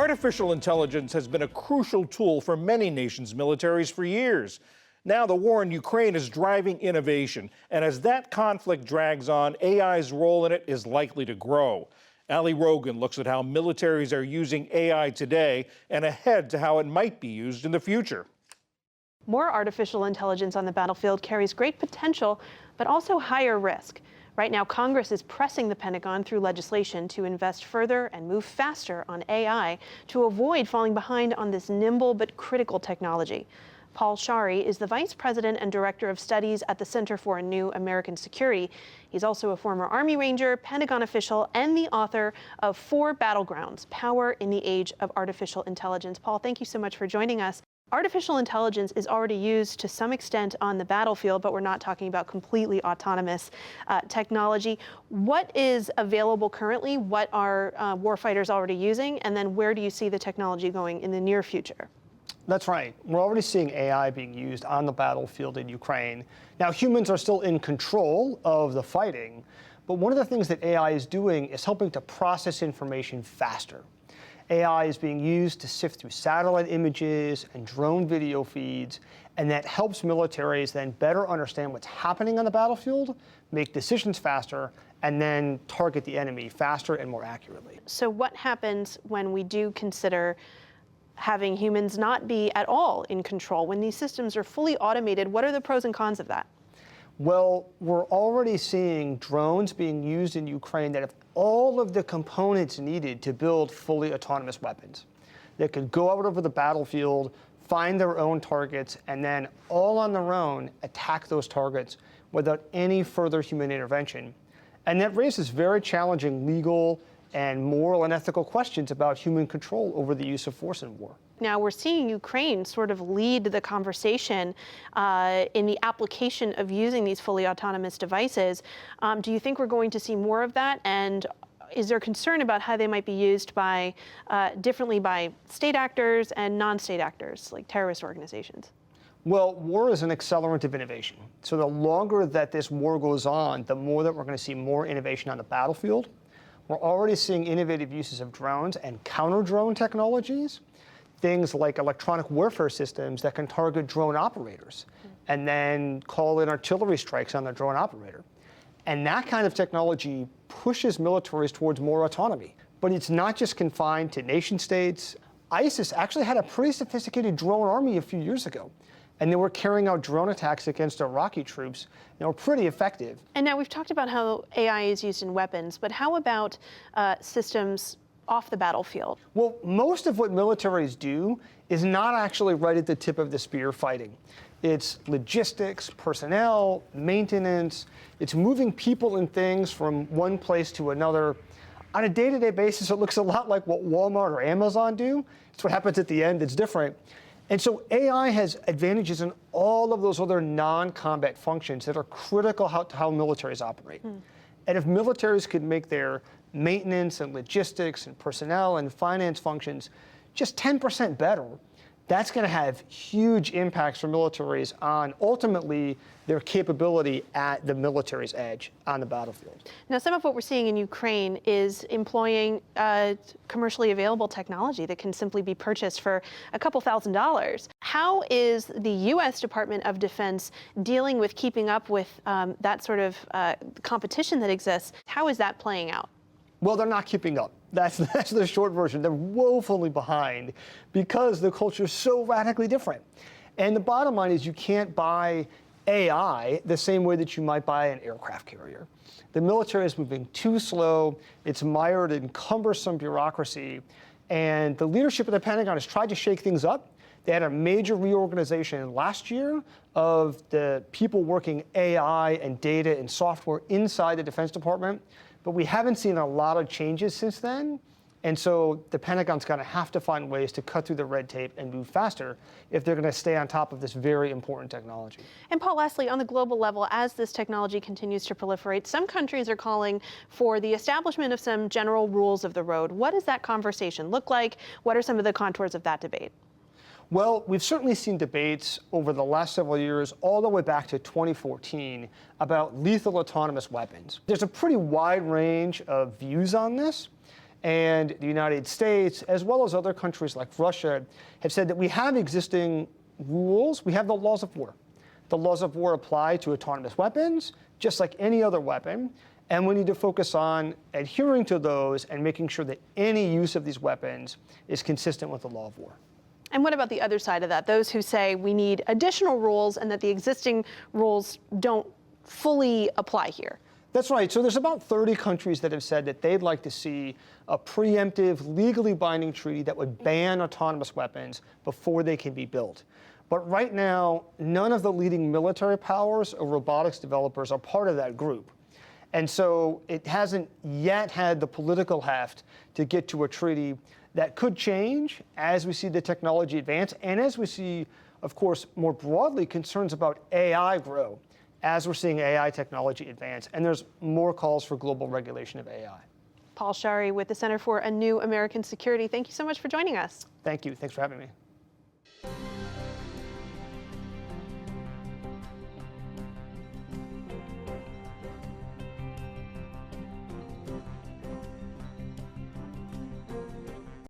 Artificial intelligence has been a crucial tool for many nations' militaries for years. Now the war in Ukraine is driving innovation, and as that conflict drags on, AI's role in it is likely to grow. Ali Rogan looks at how militaries are using AI today and ahead to how it might be used in the future. More artificial intelligence on the battlefield carries great potential, but also higher risk. Right now, Congress is pressing the Pentagon through legislation to invest further and move faster on AI to avoid falling behind on this nimble but critical technology. Paul Shary is the Vice President and Director of Studies at the Center for a New American Security. He's also a former Army Ranger, Pentagon official, and the author of 4 Battlegrounds: Power in the Age of Artificial Intelligence. Paul, thank you so much for joining us. Artificial intelligence is already used to some extent on the battlefield, but we're not talking about completely autonomous technology. What is available currently? What are warfighters already using? And then where do you see the technology going in the near future? That's right. We're already seeing AI being used on the battlefield in Ukraine. Now, humans are still in control of the fighting, but one of the things that AI is doing is helping to process information faster. AI is being used to sift through satellite images and drone video feeds, and that helps militaries then better understand what's happening on the battlefield, make decisions faster, and then target the enemy faster and more accurately. So what happens when we do consider having humans not be at all in control? When these systems are fully automated, what are the pros and cons of that? Well, we're already seeing drones being used in Ukraine that have all of the components needed to build fully autonomous weapons. They could go out over the battlefield, find their own targets, and then all on their own attack those targets without any further human intervention. And that raises very challenging legal and moral and ethical questions about human control over the use of force in war. Now we're seeing Ukraine sort of lead the conversation in the application of using these fully autonomous devices. Do you think we're going to see more of that? And is there concern about how they might be used by differently by state actors and non-state actors, like terrorist organizations? Well, war is an accelerant of innovation. So the longer that this war goes on, the more that we're going to see more innovation on the battlefield. We're already seeing innovative uses of drones and counter-drone technologies. Things like electronic warfare systems that can target drone operators and then call in artillery strikes on the drone operator. And that kind of technology pushes militaries towards more autonomy. But it's not just confined to nation states. ISIS actually had a pretty sophisticated drone army a few years ago, and they were carrying out drone attacks against Iraqi troops. They were pretty effective. And now we've talked about how AI is used in weapons, but how about systems off the battlefield? Well, most of what militaries do is not actually right at the tip of the spear fighting. It's logistics, personnel, maintenance. It's moving people and things from one place to another. On a day-to-day basis, it looks a lot like what Walmart or Amazon do. It's what happens at the end that's different. And so AI has advantages in all of those other non-combat functions that are critical to how militaries operate. And if militaries could make their maintenance and logistics and personnel and finance functions just 10% better, that's going to have huge impacts for militaries on ultimately their capability at the military's edge on the battlefield. Now, some of what we're seeing in Ukraine is employing commercially available technology that can simply be purchased for a couple $1,000s. How is the U.S. Department of Defense dealing with keeping up with that sort of competition that exists? How is that playing out? Well, they're not keeping up. That's the short version. They're woefully behind because the culture is so radically different. And the bottom line is you can't buy AI the same way that you might buy an aircraft carrier. The military is moving too slow. It's mired in cumbersome bureaucracy. And the leadership of the Pentagon has tried to shake things up. They had a major reorganization last year of the people working AI and data and software inside the Defense Department. But we haven't seen a lot of changes since then. And so the Pentagon's going to have to find ways to cut through the red tape and move faster if they're going to stay on top of this very important technology. And Paul, lastly, on the global level, as this technology continues to proliferate, some countries are calling for the establishment of some general rules of the road. What does that conversation look like? What are some of the contours of that debate? Well, we've certainly seen debates over the last several years, all the way back to 2014, about lethal autonomous weapons. There's a pretty wide range of views on this. and the United States, as well as other countries like Russia, have said that we have existing rules. We have the laws of war. The laws of war apply to autonomous weapons, just like any other weapon. And we need to focus on adhering to those and making sure that any use of these weapons is consistent with the law of war. And what about the other side of that? Those who say we need additional rules and that the existing rules don't fully apply here. That's right. So there's about 30 countries that have said that they'd like to see a preemptive, legally binding treaty that would ban autonomous weapons before they can be built. But right now, none of the leading military powers or robotics developers are part of that group. And so it hasn't yet had the political heft to get to a treaty that could change as we see the technology advance and as we see, of course, more broadly, concerns about AI grow as we're seeing AI technology advance. And there's more calls for global regulation of AI. Paul Scharre with the Center for a New American Security. Thank you so much for joining us. Thank you. Thanks for having me.